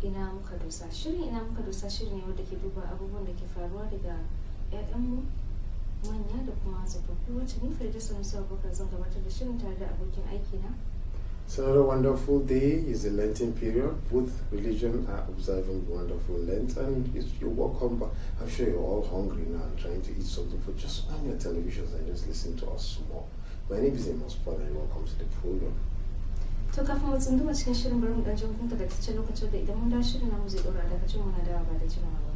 ina muka dosa. Shirin ina muka dosa shirin ne wanda ke duba abubuwan da ke faruwa daga ƴaƴanmu manya da kuma tsofaffi, wacce ni Firdausa Musa Abubakar zan gabatar da shirin tare da abokin aiki na. It's another wonderful day. It's a Lenten period. Both religions are observing wonderful Lent, and you're welcome back. I'm sure you're all hungry now and trying to eat something. For just on your televisions and just listen to us more. My name is Amos Paul, and welcome to the program. To kafin mu tsunduma cikin shirin bari mu dan jin kunta da tace lokacin da idan mun da shirin namu zai dora daga cikin muna dawa ba da jimawa ba.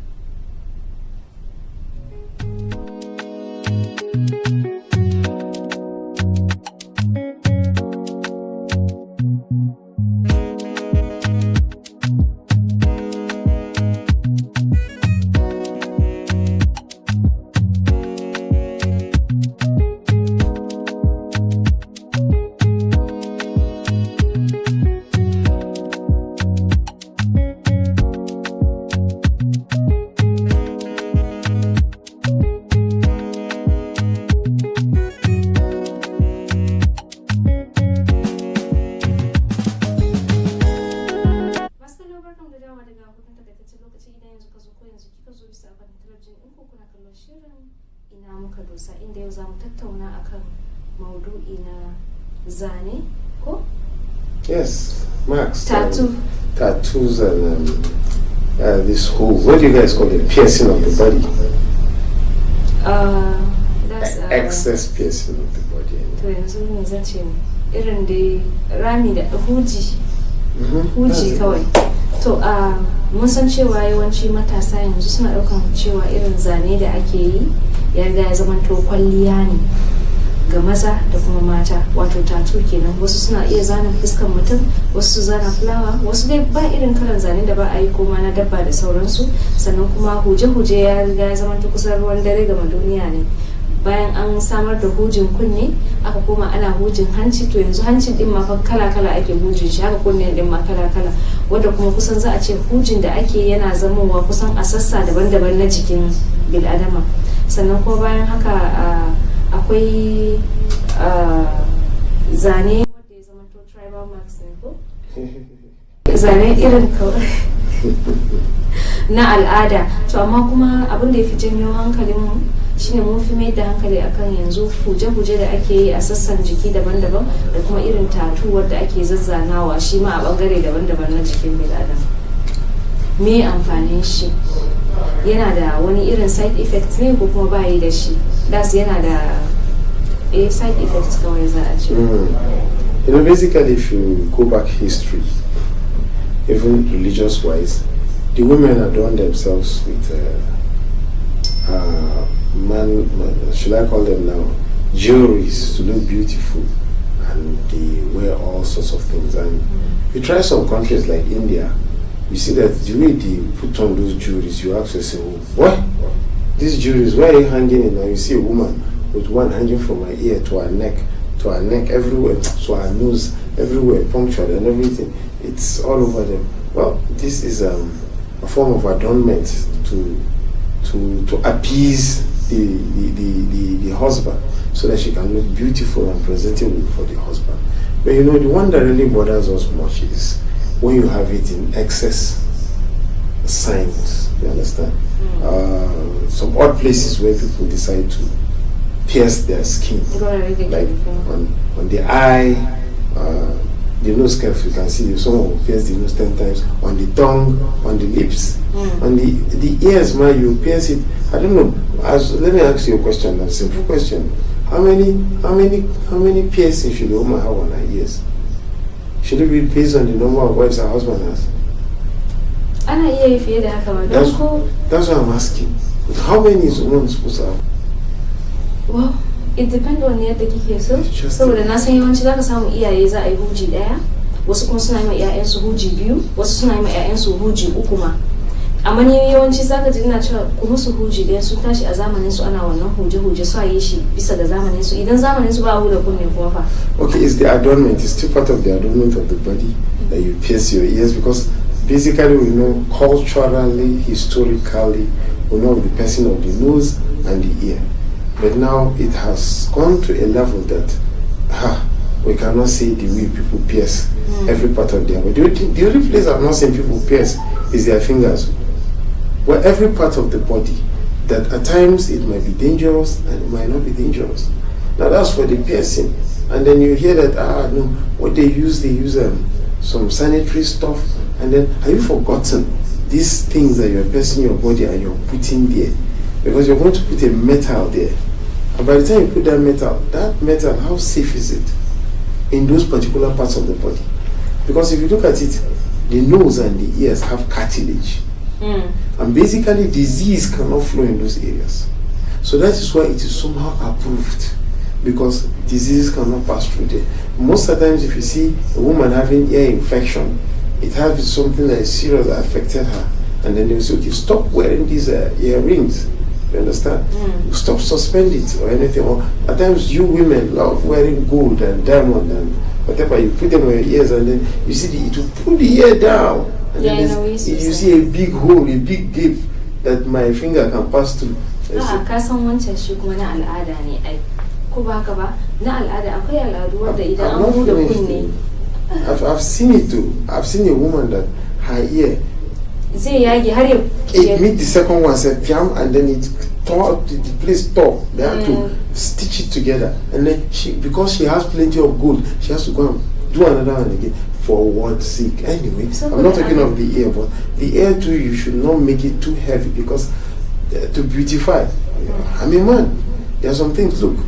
Ina muka dosa inda yau za mu tattauna akan maudu'i na zane ko? Yes, Max. Tattoos and this whole, what do you guys call it? Piercing of the body. That's excess piercing of the body. To yanzu ne zan ce irin da rami da huji kawai. To mun san cewa yawanci matasa yanzu suna ɗaukan cewa irin zane da ake yi ya riga ya zama to kwalliya ne ga maza da kuma mata, wato tattoo kenan. Wasu suna iya zana fuskar mutum, wasu su zana fulawa, wasu dai ba irin kalan zane da ba a yi koma na dabba da sauransu. Sannan kuma huje-huje ya riga ya zama to kusan ruwan dare ga duniya ne. Bayan an samar da hujin kunne aka koma ana hujin hanci, to yanzu hancin din ma fa kala-kala ake hujin shi, haka kunnen din ma kala-kala, wanda kuma kusan za a ce hujin da ake yana zamowa kusan a sassa daban-daban na jikin bil'adama. Sannan kuma bayan haka akwai zane wanda ya zama to tribal marks ne ko? Zane irin kawai na al'ada. To amma kuma abin da ya fi janyo hankalinmu shine mun fi mai da hankali akan yanzu huje-huje da ake yi a sassan jiki daban-daban da kuma irin tatuwar da ake zazzanawa shi ma a bangare daban-daban na jikin bil'adam. Me amfanin shi? Yana da wani irin side effects ne ko kuma bayi da shi? Das yana da side effects kawai za a ce. You know, basically if you go back history, even religious wise, the women adorn themselves with should I call them now, jewelries to look beautiful, and they wear all sorts of things. And you try some countries like India, you see that the way they put on those jewelries, you actually say, oh, what? These jewelries, why are you hanging it now? You see a woman with one hanging from her ear to her neck, everywhere, to her nose, everywhere, punctured and everything. It's all over them. Well, this is a form of adornment to appease the husband, so that she can look beautiful and presentable for the husband. But you know, the one that really bothers us much is when you have it in excess signs. You understand? Some odd places where people decide to pierce their skin, like on the eye, the nose curve. You can see someone will pierce the nose 10 times, on the tongue, on the lips, on the ears. Man, you pierce it. I don't know. Let me ask you a question. A simple question. How many piercings should a woman have on her ears? Should it be based on the number of wives her husband has? That's what I'm asking. How many is a woman supposed to have? Well, it depends on yadda kike so. Saboda na san yawanci zaka samu iyaye za a yi huji daya, wasu kuma suna yi ma ƴaƴansu huji biyu, wasu suna yi ma ƴaƴansu huji uku ma. Amma ni yawanci zaka ji ina cewa ku musu huji daya, sun tashi a zamanin su ana wannan huje-huje su a yi shi bisa ga zamanin su. Idan zamanin su ba huda kunne kuma fa. Okay, it's the adornment. It's still part of the adornment of the body that you pierce your ears, because basically we know culturally, historically, we know the piercing of the nose and the ear. But now it has gone to a level that we cannot say the way people pierce every part of their body. The only place I've not seen people pierce is their fingers. Well, every part of the body that at times it might be dangerous and it might not be dangerous. Now that's for the piercing. And then you hear that, no, what they use some sanitary stuff. And then, have you forgotten these things that you're piercing your body and you're putting there? Because you're going to put a metal there. And by the time you put that metal, how safe is it in those particular parts of the body? Because if you look at it, the nose and the ears have cartilage. And basically disease cannot flow in those areas. So that is why it is somehow approved, because disease cannot pass through there. Most of the times if you see a woman having ear infection, it has something that is serious that affected her, and then they will say, okay, stop wearing these earrings. You understand? Stop, suspend it or anything. Or at times you women love wearing gold and diamond and whatever, you put them on your ears and then you see it will pull the ear down. And then you see a big hole, a big gap that my finger can pass through. Ka san wancan shi kuma na al'ada ne ai. Ko ba ka ba? Na al'ada akwai al'adu wanda idan an huda kunne. I've seen it too. I've seen a woman that her ear it meet the second one said jam, and then it tore, the place tore. They had to stitch it together, and then because she has plenty of gold, she has to go and do another one again. For what sake? Anyway, so I'm not talking of the ear, but the ear too, you should not make it too heavy, because to beautify. I'm a man. There are some things. Look,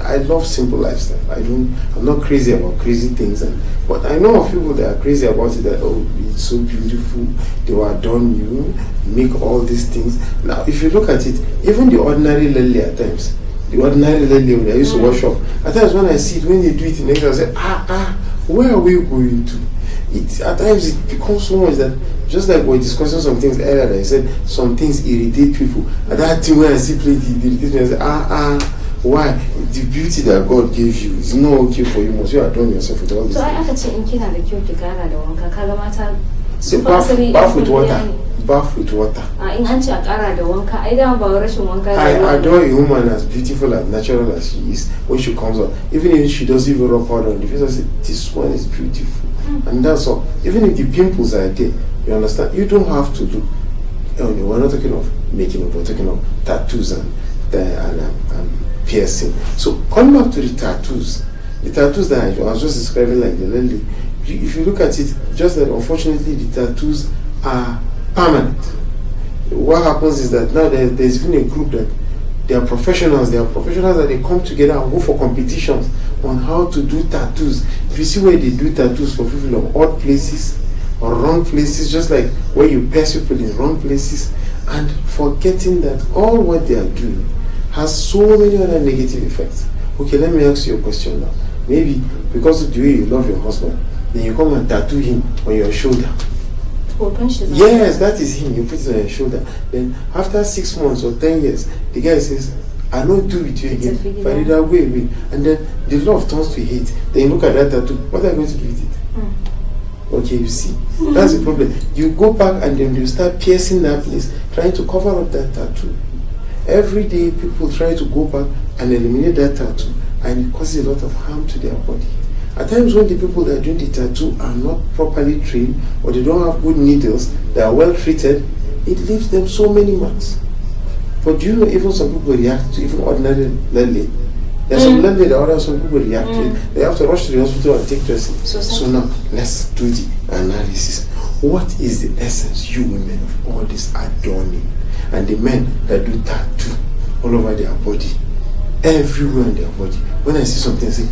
I love simple lifestyle. I'm not crazy about crazy things, but I know of people that are crazy about it. That it's so beautiful. They will adorn you, make all these things. Now, if you look at it, even the ordinary lily at times, that I used to wash off. At times when I see it, when they do it in nature, I say, where are we going to? At times it becomes so much that, just like we were discussing some things earlier, that I said some things irritate people. And that thing when I see play it irritates me, I say, why? The beauty that God gave you is not okay for you. Must you adorn yourself with all this? So I actually in kina da kyau ki gara da wanka. Kaga mata su bath with water. Bath with water. In an ce a kara da wanka, ai da ba rashin wanka. I adore a woman as beautiful and natural as she is when she comes out. Even if she doesn't even rub powder on the face, I say this one is beautiful, and that's all. Even if the pimples are there, you understand. You don't have to do. We're not talking of making up. We're talking of tattoos and piercing. So coming back to the tattoos that I was just describing, like the lady, if you look at it, just that unfortunately the tattoos are permanent. What happens is that now there's even a group that they are professionals that they come together and go for competitions on how to do tattoos. If you see where they do tattoos for people of odd places or wrong places, just like where you pierce people in wrong places, and forgetting that all what they are doing has so many other negative effects. Okay, let me ask you a question now. Maybe because of the way you love your husband, then you come and tattoo him on your shoulder. Yes, that is him. You put it on your shoulder. Then after 6 months or 10 years, the guy says, I don't do with you again. But it away. And then the love turns to hate. Then you look at that tattoo. What are you going to do with it? Okay, you see. That's the problem. You go back and then you start piercing that place, trying to cover up that tattoo. Every day people try to go back and eliminate that tattoo, and it causes a lot of harm to their body. At times when the people that are doing the tattoo are not properly trained, or they don't have good needles that are well treated, it leaves them so many marks. But do you know, even some people react to even ordinary lily. There's some lily that some people react to it. They have to rush to the hospital and take dressing. So now, let's do the analysis. What is the essence, you women, of all this adorning? And the men that do tattoo all over their body, everywhere in their body. When I see something, I say,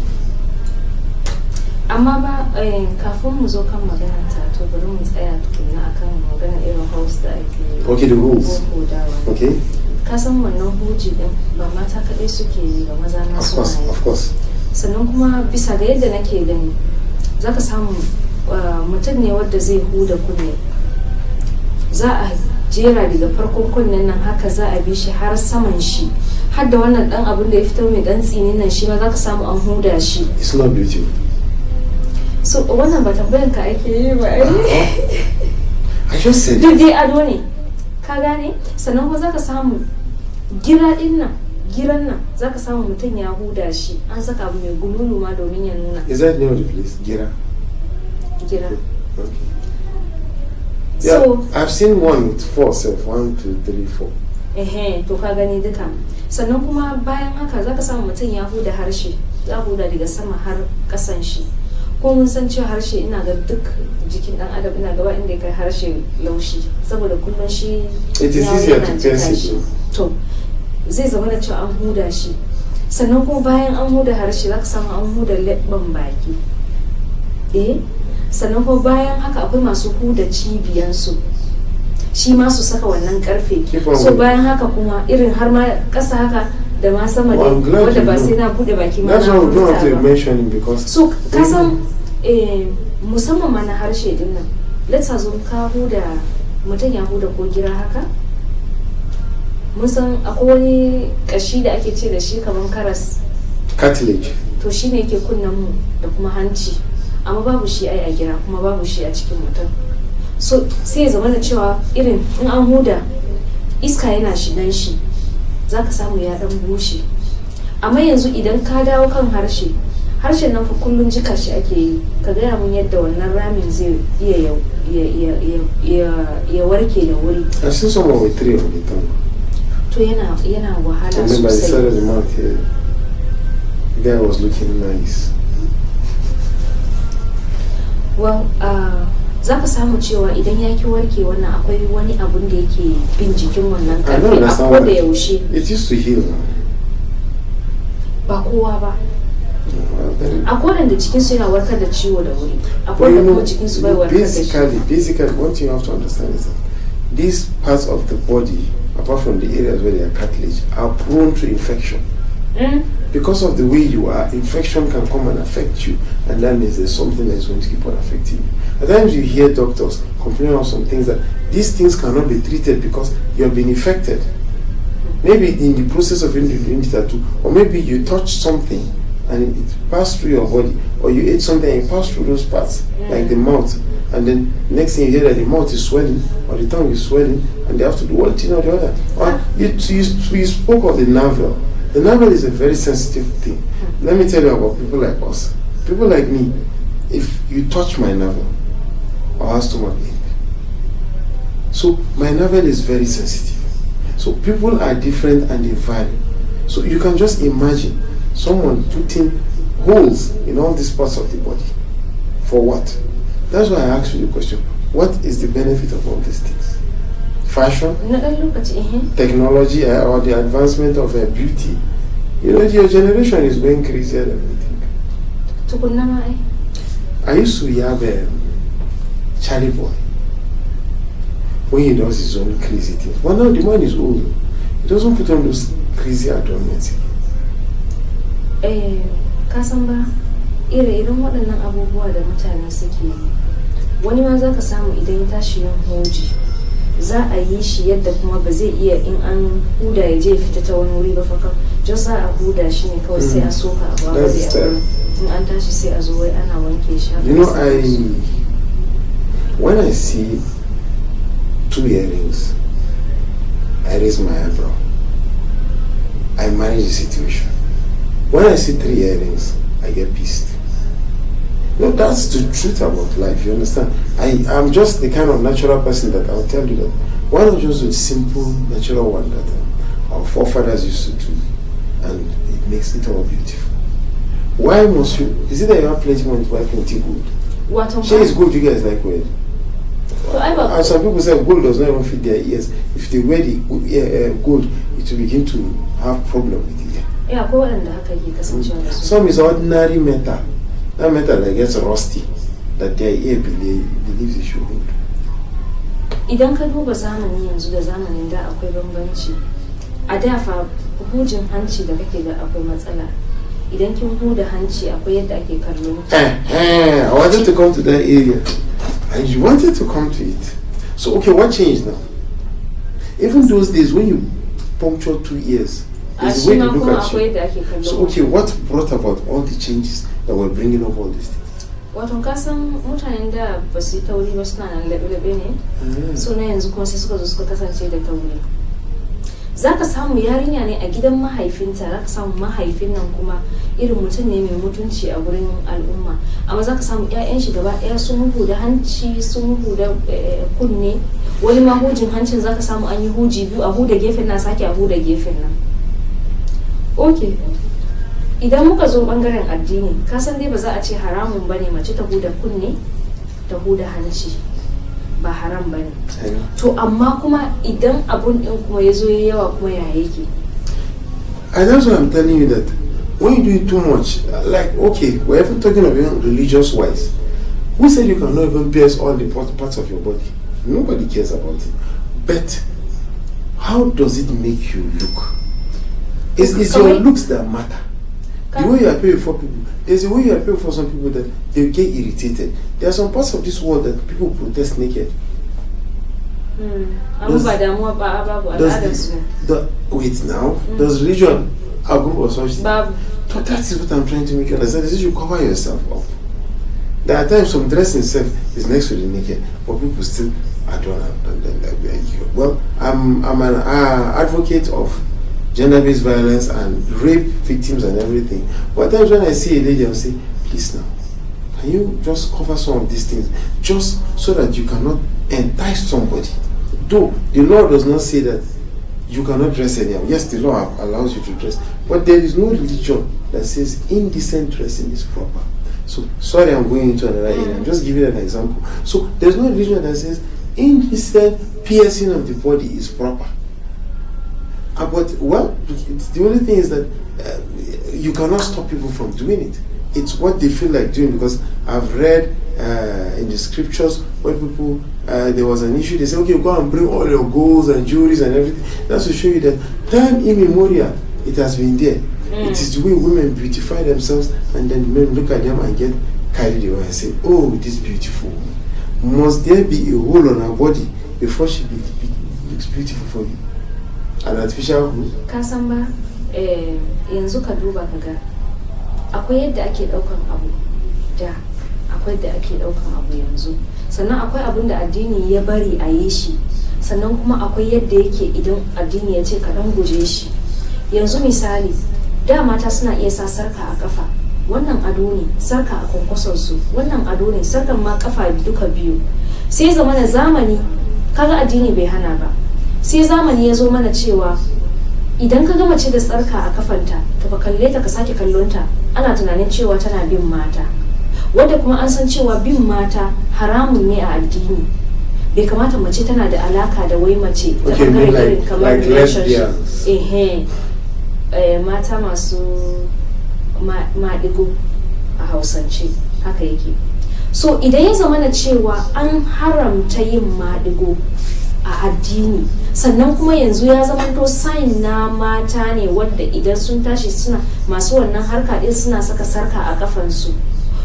amma ba kafin mu zo kan maganar tattoo, bari mu tsaya tukuna akan maganar irin house da ake. Okay, the rules. Okay. Ka san wannan huji din ba mata kadai suke yi ba, maza na su ma. Of course. Sannan kuma bisa ga yadda nake gani, zaka samu mutum ne wanda zai huda kunne. Za a jera daga farkon kunnen nan haka za a bi shi har saman shi, har da wannan dan abin da ya fito mai dan tsinin nan shi ma zaka samu an huda shi. It's not beautiful. So wannan ba tambayan ka ake yi ba ai. I just said duk dai ado ne, ka gane. Sannan kuma zaka samu gira din nan, giran nan zaka samu mutum ya huda shi, an saka abu mai gululu ma domin ya nuna. Is that the name of the place? Gira. Okay. Yeah, So I've seen one with 4 self, 1, 2, 3, 4. to ka gani duka. Sannan kuma bayan haka zaka samu mutum ya huda harshe, ya huda daga sama har kasan shi. Ko mun san cewa harshe ina ga duk jikin dan adam ina gaba inda ya kai harshe laushi saboda kullun shi It is easier to pierce it. To zai zama da cewa an huda shi. Sannan kuma bayan an huda harshe zaka samu an huda leɓɓan baki. Sannan kuma bayan haka akwai masu huda cibiyansu. Shi ma su saka wannan karfe. So bayan haka kuma irin har ma ƙasa haka da ma sama da wanda ba sai na bude baki ma na furta ba. So ka san musamman ma na harshe din nan. Let's assume ka huda mutum ya huda ko gira haka. Mun san akwai wani kashi da ake ce da shi kaman karas. Cartilage. To shine yake kunnen mu da kuma hanci. Amma babu shi ai a gira kuma babu shi a cikin mutum. So sai ya zama da cewa irin in an huda iska yana shigan shi za ka samu ya dan bushe. Amma yanzu idan ka dawo kan harshen nan fa kullun jika shi ake yi. Ka gaya mun yadda wannan ramin zai iya ya warke da wuri. I've seen someone with 3 on the tongue. To yana wahala sosai. By the side of the sosai. mouth here, the guy was looking nice. Well, za ka samu cewa idan ya ki warke wannan akwai wani abun da yake bin jikin wannan karfe a koda yaushe. It used to heal. Ba kowa ba. Akwai wanda jikinsu yana warkar da ciwo da wuri. Akwai wanda kuma jikinsu bai warkar da shi. Basically, one thing you have to understand is that these parts of the body, apart from the areas where they are cartilage, are prone to infection. Because of the way you are, infection can come and affect you, and that means there's something that is going to keep on affecting you. At times you hear doctors complaining of some things that these things cannot be treated because you have been infected. Maybe in the process of doing tattoo, or maybe you touched something and it passed through your body, or you ate something and it passed through those parts, like the mouth, and then next thing you hear that the mouth is swelling or the tongue is swelling, and they have to do one thing or the other. Or you spoke of the navel. The navel is a very sensitive thing. Let me tell you about people like us. People like me, if you touch my navel, I'll have stomach ache. So my navel is very sensitive. So people are different and they vary. So you can just imagine someone putting holes in all these parts of the body. For what? That's why I asked you the question. What is the benefit of all these things? Fashion? Technology or the advancement of beauty? You know, your generation is going crazier than anything. I used to have a Charlie boy. When he does his own crazy things. Well, now the man is old. He doesn't put on those crazy adornments. Kasamba, irin waɗannan abubuwa da mutane suke yi. Wani ma za ka samu idan ya tashi yin hoji, za a yi shi yadda kuma ba zai iya in an huda ya je fita ta wani wuri ba fa just za a huda shi ne kawai sai a soka a babu in an tashi sai a zo wai ana wanke shi. You know, when I see 2 earrings, I raise my eyebrow. I manage the situation. When I see 3 earrings, I get pissed. No, that's the truth about life, you understand? I'm just the kind of natural person that I'll tell you that why not just do the simple, natural one that our forefathers used to do, and it makes it all beautiful. Why must you? Is it that you have plenty money to buy plenty gold? She is good, you guys like gold. And some people say gold does not even fit their ears. If they wear the gold, it will begin to have problem with the ear. Yeah, some is ordinary metal. That metal that gets rusty, that their ear believes it should hold. Idan ka duba zamanin yanzu da zamanin da akwai bambanci. A da fa hujin hanci da kake da akwai matsala. Idan kin huda hanci akwai yadda ake kallon ki. I wanted to come to that area. And you wanted to come to it. So okay, what changed now? Even those days when you puncture 2 ears, there's a way to look at you. So okay, what brought about all the changes that were bringing up all these things? Wato kasan mutanen da ba su yi tauri ba suna nan labe-labe ne, so na yanzu kuma sai suka zo suka kasance da tauri. zaka samu yarinya ne a gidan mahaifinta, zaka samu mahaifin nan kuma irin mutum ne mai mutunci a gurin al'umma, amma zaka samu ƴaƴan shi gaba ɗaya sun huda hanci, sun huda kunne, wani ma hujin hancin zaka samu an yi huji biyu, a huda gefen nan sake a huda gefen nan. Okay, idan muka zo bangaren addini, ka san dai ba za a ce haramun bane mace ta huda kunne ta huda hanci, ba haram bane. To amma kuma idan abun din kuma ya zo yawa kuma ya yake. And that's why I'm telling you that when you do it too much, like, okay, we're even talking about religious wise. Who said you cannot even pierce all the parts of your body? Nobody cares about it. But how does it make you look? It's your looks that matter. The way you appear for people, there's a way you appear for some people that they get irritated. There are some parts of this world that people protest naked. Wait now, does religion approve of such thing? So that is what I'm trying to make you understand. Is you cover yourself up. There are times some dressing self is next to the naked, but people still adore them. Well, I'm an advocate of gender-based violence and rape victims and everything. But at times when I see a lady, I'll say, please now, can you just cover some of these things just so that you cannot entice somebody? Though the law does not say that you cannot dress anyhow. Yes, the law allows you to dress, but there is no religion that says indecent dressing is proper. So, sorry, I'm going into another area. I'm just giving an example. So, there's no religion that says indecent piercing of the body is proper. But, well, the only thing is that you cannot stop people from doing it. It's what they feel like doing, because I've read in the scriptures where people, there was an issue, they say, okay, go and bring all your golds and jewelries and everything. That's to show you that time immemorial, it has been there. It is the way women beautify themselves, and then men look at them and get carried away and say, oh, it is beautiful. Must there be a hole on her body before she looks beautiful for you? An artificial hole? Kasamba, yanzu ka duba kaga. Akwai yadda ake daukan abu da akwai yadda ake daukan abu yanzu, sannan akwai abin da addini ya bari a yi shi, sannan kuma akwai yadda yake idan addini ya ce ka dan guje shi. Yanzu misali, da mata suna iya sa sarka a kafa, wannan ado ne, sarka a kwankwason su, wannan ado ne, sarkan ma kafa duka biyu. Sai zamana zamani, kaga addini bai hana ba, sai zamani ya zo mana cewa idan ka ga mace da sarka a kafanta, to ka kalle ta ka sake kallonta, ana tunanin cewa tana bin mata, wadda kuma an san cewa bin mata haramun ne a addini. Bai kamata mace tana da alaka da wai mace ta bangare irin kamar relationship. Mata masu maɗigo a Hausance haka yake. So idan ya zama na cewa an haramta yin maɗigo a addini, sannan kuma yanzu ya zama to sign na mata ne wadda idan sun tashi suna masu wannan harka din suna saka sarka a kafansu,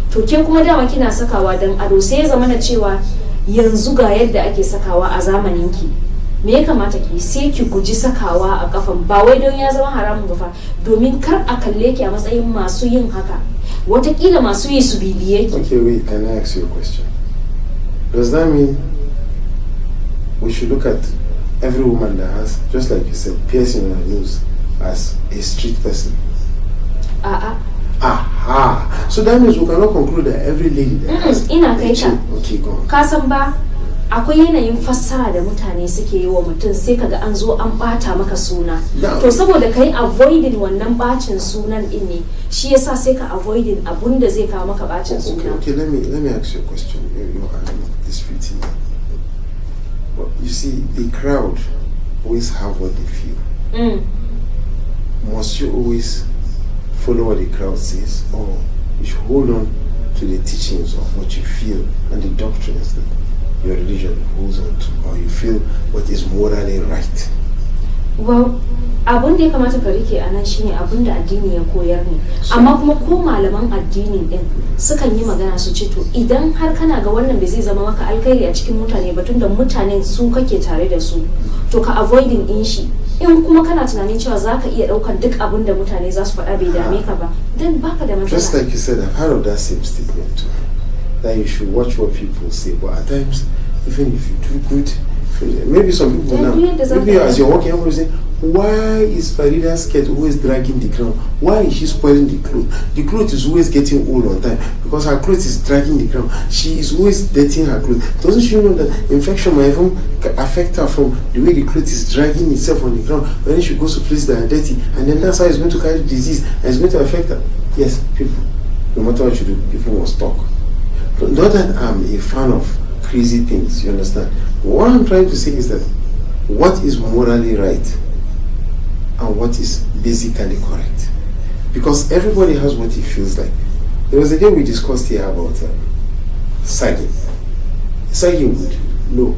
to ke kuma dama kina sakawa don ado, sai ya zama na cewa yanzu ga yadda ake sakawa a zamaninki. Me ya kamata ki sai ki guji sakawa a kafan, ba wai don ya zama haramun ba fa, domin kar a kalle ki a matsayin masu yin haka, watakila masu yi su bibiye ki. Okay, wait, can I ask you a question? Does that mean we should look at every woman that has, just like you said, piercing on her nose as a street person? Aha. So that means we cannot conclude that every lady that has okay, go on. Kasamba, akwai yanayin fassara da mutane suke yi wa mutum, sai kaga an zo an bata maka suna. To saboda kai avoiding wannan bacin sunan din ne, shi yasa sai ka avoiding abun da zai kawo maka bacin suna. Okay, let me ask you a question. I'm disputing. But you see, the crowd always have what they feel. Must you always follow what the crowd says, or you should hold on to the teachings of what you feel and the doctrines that your religion holds on to, or you feel what is morally right? Well, abun da ya kamata ka rike a nan shine abun da addini ya koyar ne, amma kuma ko malaman addini din sukan yi magana su ce to idan har kana ga wannan bai zai zama maka alkhairi a cikin mutane ba, tunda mutanen su kake tare da su, to ka avoiding din shi. In kuma kana tunanin cewa zaka iya daukan duk abun da mutane za su faɗa bai dame ka ba, then baka da matsala. Just like you said, I've heard of that same statement too, that you should watch what people say, but at times, even if you do good, maybe some people now, maybe as you're walking, everybody say, why is Farida's skirt always dragging the ground? Why is she spoiling the clothes? The clothes is always getting old on time because her clothes is dragging the ground. She is always dirtying her clothes. Doesn't she know that infection might even affect her from the way the clothes is dragging itself on the ground when she goes to places that are dirty, and then that's how it's going to carry disease and it's going to affect her? Yes, people, no matter what you do, people must talk. Not that I'm a fan of crazy things, you understand? What I'm trying to say is that what is morally right and what is basically correct, because everybody has what he feels like. There was a day we discussed here about sagging. Sagging good, no.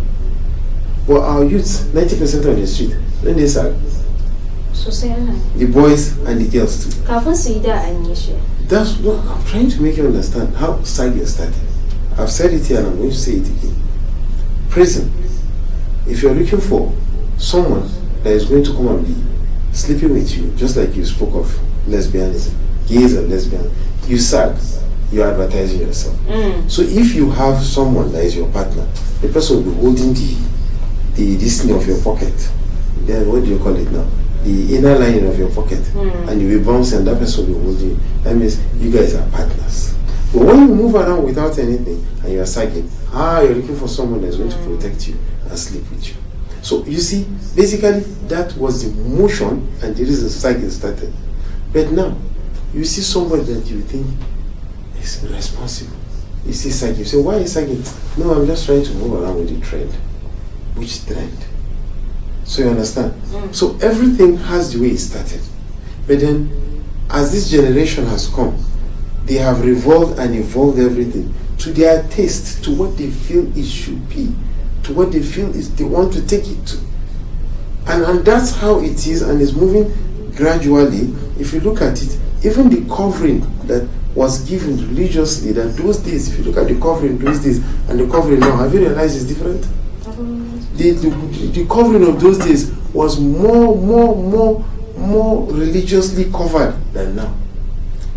But our youths, 90% on the street, when they sag, So say the boys and the girls too. That's what I'm trying to make you understand how sagging started. I've said it here and I'm going to say it again. Prison. If you're looking for someone that is going to come and be sleeping with you, just like you spoke of lesbianism, gays and lesbians, you sag, you're advertising yourself. So if you have someone that is your partner, the person will be holding the this thing of your pocket. Then what do you call it now? The inner lining of your pocket, and you'll be bouncing and that person will be holding you. That means you guys are partners. But when you move around without anything and you're sagging, you're looking for someone that's going to protect you and sleep with you. So you see, basically that was the motion and the reason sagging started. But now, you see somebody that you think is responsible. You see sagging, you say, why is sagging? No, I'm just trying to move around with the trend. Which trend? So you understand? So everything has the way it started. But then, as this generation has come, they have revolved and evolved everything to their taste, to what they feel it should be, to what they feel is they want to take it to. And that's how it is, and it's moving gradually. If you look at it, even the covering that was given religiously, that those days, if you look at the covering those days and the covering now, have you realized it's different? The covering of those days was more religiously covered than now.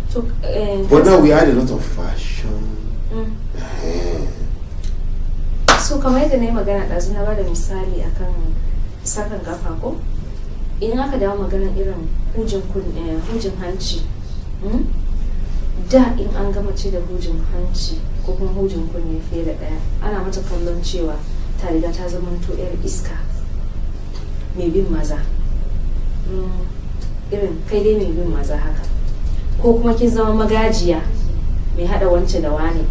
So, but now we had a lot of fashion. So kamar yadda na yi magana ɗazu na bada misali akan sakan kafa ko in aka dawo maganar irin hujin hanci, da in an gama ce da hujin hanci ko kuma hujin kunne fiye da ɗaya ana mata kallon cewa ta riga ta zamanto yar iska mai bin maza, irin kai dai mai bin maza haka, ko kuma kin zama magajiya mai hada wance da wane.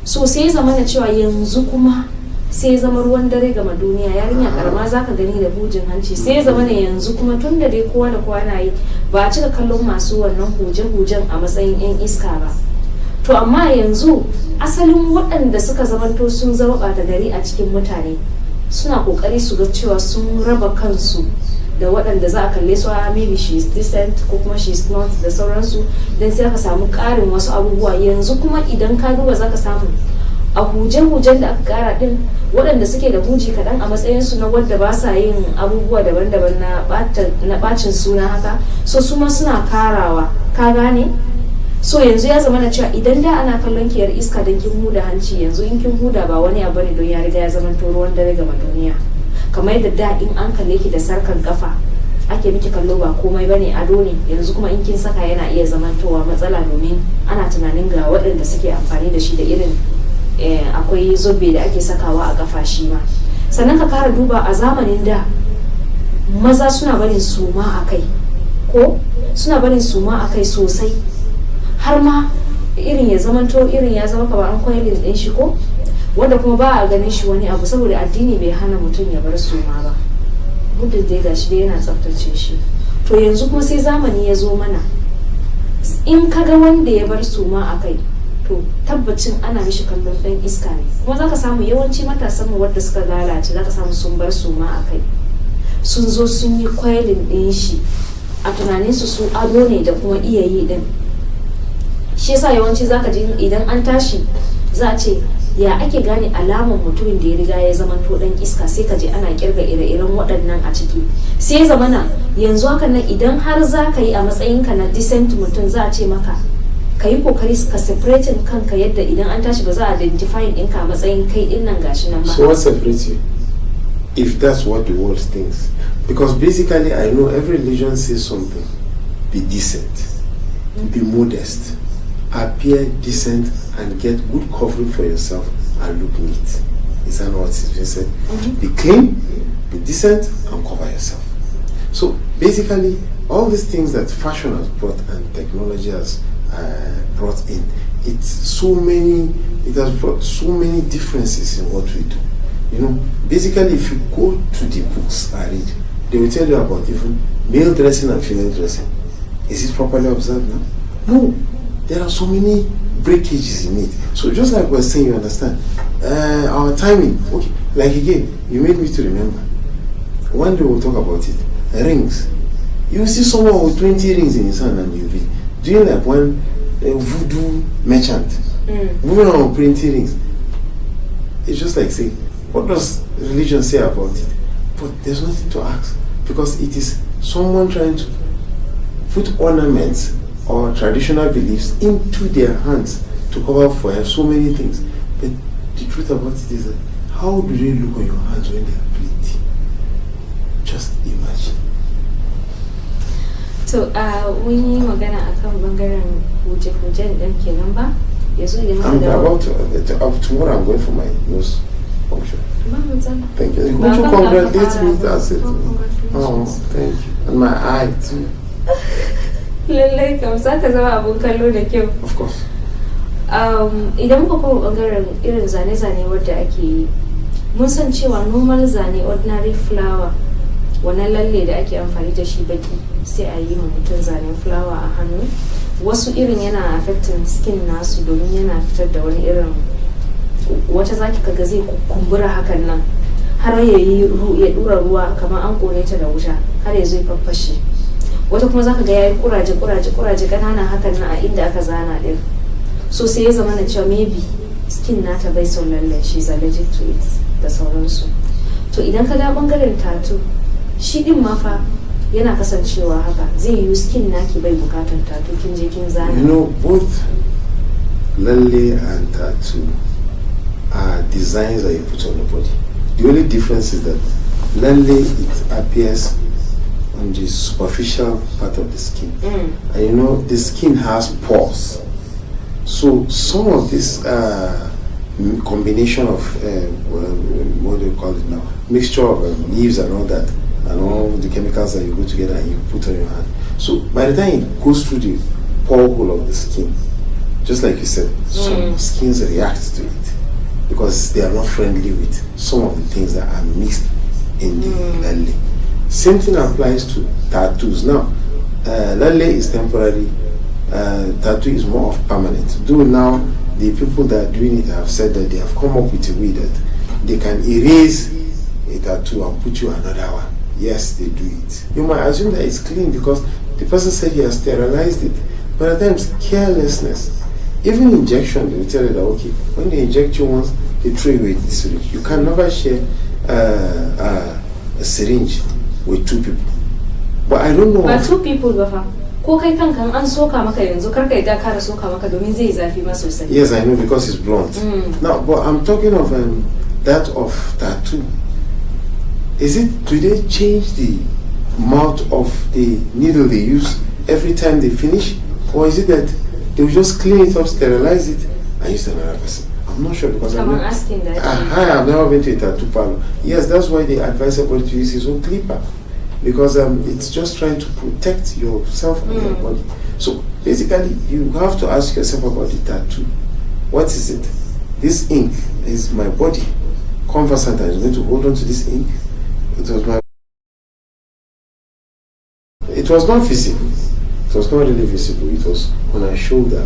So sai zama na cewa yanzu kuma sai zama ruwan dare gama duniya, yarinya karama zaka gani da hujin hanci, sai zama ne yanzu kuma tun da dai kowa da kowa na yi ba a cika kallon masu wannan huje-hujen a matsayin 'yan iska ba. To amma yanzu asalin waɗanda suka zamanto sun zama ɓata gari a cikin mutane suna ƙoƙari su ga cewa sun raba kansu da waɗanda za a kalle su maybe she is decent ko kuma she is not da sauransu, dan sai aka samu ƙarin wasu abubuwa. Yanzu kuma idan ka duba zaka samu a huje-hujen da aka ƙara din waɗanda suke da huji kaɗan a matsayinsu na wadda ba sa yin abubuwa daban-daban na ɓacin suna haka, so su ma suna karawa, ka gane? So yanzu ya zama na cewa idan da ana kallon kiyar iska don kin huda hanci, yanzu in kin huda ba wani abu ne don ya riga ya zama ruwan dare gama duniya. Kamar yadda da in an kalle ki da sarkan kafa ake miki kallo ba komai bane, ado ne, yanzu kuma in kin saka yana iya zamantowa matsala domin ana tunanin ga waɗanda suke amfani da shi da irin akwai zobe da ake sakawa a kafa shi ma. Sannan ka kara duba a zamanin da maza suna barin suma a kai, ko suna barin suma a kai sosai, har ma irin ya zamanto irin ya zama kamar an koyar din shi ko, wanda kuma ba a ganin shi wani abu saboda addini bai hana mutum ya bar suma ba, muddin dai gashi dai yana tsaftace shi. To yanzu kuma sai zamani ya zo mana, in ka ga wanda ya bar suma a kai to tabbacin ana mishi kallon ɗan iska ne. Kuma zaka samu yawanci matasan mu wanda suka lalace zaka samu sun bar suma a kai, sun zo sun yi kwailin ɗin shi a tunaninsu su ado ne da kuma iya yi din. Shi yasa yawanci zaka ji idan an tashi za a ce ya ake gane alaman mutumin da ya riga ya zama to dan iska, sai ka je ana kirga ire-iren waɗannan a ciki. Sai zamana yanzu haka nan idan har za ka yi a matsayinka na decent mutum za a ce maka ka yi kokari ka separating kanka yadda idan an tashi ba za a identify ɗinka a matsayin kai ɗin nan gashi nan ba. So what separates you? If that's what the world thinks. Because basically, I know every religion says something. Be decent, be modest, appear decent, and get good covering for yourself and look neat. Is that not what it's been said? Be clean, be decent, and cover yourself. So basically, all these things that fashion has brought and technology has brought in, it has brought so many differences in what we do. You know, basically, if you go to the books I read, they will tell you about even male dressing and female dressing. Is it properly observed now? No. There are so many breakages in it. So just like we're saying, you understand, our timing, okay, like again, you made me to remember. One day we'll talk about it. Rings. You see someone with 20 rings in his hand and you'll be doing like one voodoo merchant. Moving on printing rings. It's just like saying, what does religion say about it? But there's nothing to ask. Because it is someone trying to put ornaments or traditional beliefs into their hands to cover for so many things. But the truth about it is that how do they look on your hands when they are pretty? Just imagine. So, mun yi magana akan bangaren huje-hujen ɗin kenan ba? I'm about to, tomorrow I'm going for my nose function. Thank you. Would you congratulate me? That's it. Oh, thank you. And my eye too. Lallai kam za ka zama abun kallo da kyau. Of course. Idan muka koma bangaren irin zane-zane wadda ake yi, mun san cewa normal zane ordinary flower, wannan lalle da ake amfani da shi baki sai a yi mutum zanen flower a hannu. Wasu irin yana affecting skin nasu domin yana fitar da wani irin wata zaki kaga zai kumbura hakan nan har ya dura ruwa kamar an kone ta da wuta har ya zo ya faffashe. Wata kuma zaka ga yayi kuraje kanana hakan nan a inda aka zana din. So sai ya zama na cewa maybe skin nata bai son lalle, she's allergic to it da sauransu. To idan ka ga bangaren tattoo, shi din ma fa yana kasancewa haka, zai yi skin naki bai bukatar tattoo kin je kin zana. You know, both lalle and tattoo are designs that you put on the body. The only difference is that lalle, it appears on the superficial part of the skin. And you know, the skin has pores. So some of this combination of, what do you call it now? Mixture of leaves and all that, and all the chemicals that you go together and you put on your hand. So by the time it goes through the pore hole of the skin, just like you said, some skins react to it because they are not friendly with some of the things that are mixed in the lalle. Same thing applies to tattoos. Now, lalle is temporary, tattoo is more of permanent. Though now the people that are doing it have said that they have come up with a way that they can erase a tattoo and put you another one. Yes, they do it. You might assume that it's clean because the person said he has sterilized it. But at times, carelessness. Even injection, they will tell you that, okay, when they inject you once, they throw away the syringe. You can never share a syringe with two people. But I don't know. But two people, Bafa. Ko kai kankan an soka maka yanzu kar ka yadda kara soka maka domin zai zafi ma sosai. Yes, I know because it's blunt. Now, but I'm talking of that of tattoo. Is it, do they change the mouth of the needle they use every time they finish? Or is it that they will just clean it up, sterilize it, and use another person? I'm not sure because I'm asking that. I've never been to a tattoo parlor. Yes, that's why they advise everybody to use his own clipper. Because it's just trying to protect yourself and your body. So basically, you have to ask yourself about the tattoo. What is it? This ink is my body. Conversant, I'm going to hold on to this ink. It was not visible. It was not really visible. It was on her shoulder.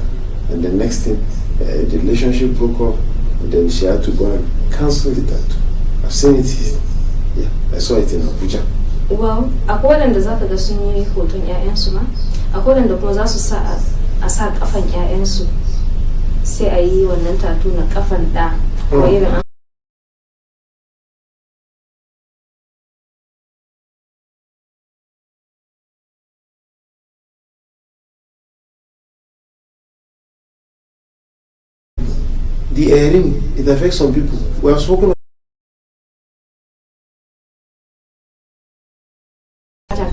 And the next thing, the relationship broke up. And then she had to go and cancel the tattoo. I've seen it. Yeah, I saw it in Abuja. Well, akwai waɗanda za ka ga sun yi hoton 'ya'yansu ma, akwai waɗanda kuma za su sa a sa kafan 'ya'yansu sai a yi wannan tattoo na kafan ɗa. The earring, it affects some people. We have spoken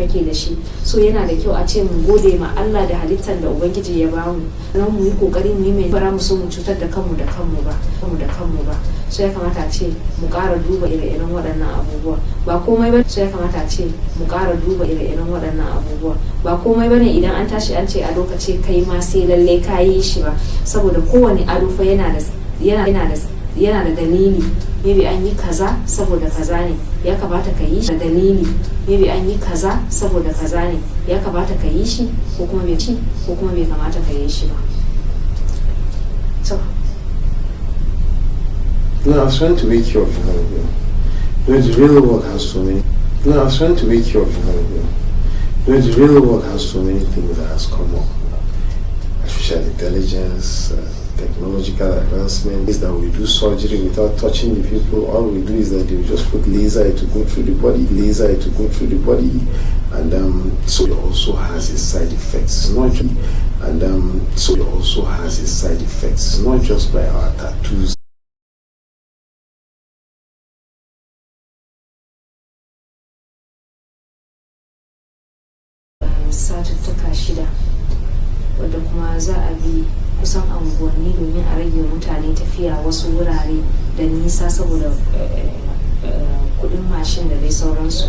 kake da shi. So yana da kyau a ce mu gode ma Allah da halittar da ubangiji ya bamu, nan mu yi kokari mu yi mai bara mu so mu cutar da kanmu da kanmu ba. So ya kamata a ce mu ƙara duba ire-iren waɗannan abubuwa ba komai ba. So ya kamata a ce mu ƙara duba ire-iren waɗannan abubuwa ba komai bane idan an tashi an ce a lokaci kai ma sai lalle ka yi shi ba, saboda kowane ado fa yana da dalili. Maybe an yi kaza saboda kaza ne, ya kamata ka yi shi da dalili. Maybe an yi kaza saboda kaza ne, ya kamata ka yi shi ko kuma bai kamata ka yi shi ba. So no, I was trying to wake you up, the real world has so many. No, I was trying to wake you up, the real world has so many things that has come up. Artificial intelligence, technological advancement is that we do surgery without touching the people. All we do is that they will just put laser to go through the body, and so it also has its side effects. It's not It's not just by our tattoos. Satuttuka 6 wadda kuma za a bi kusan unguwanni domin a rage mutane tafiya wasu wurare da nisa saboda kudin mashin da dai sauransu.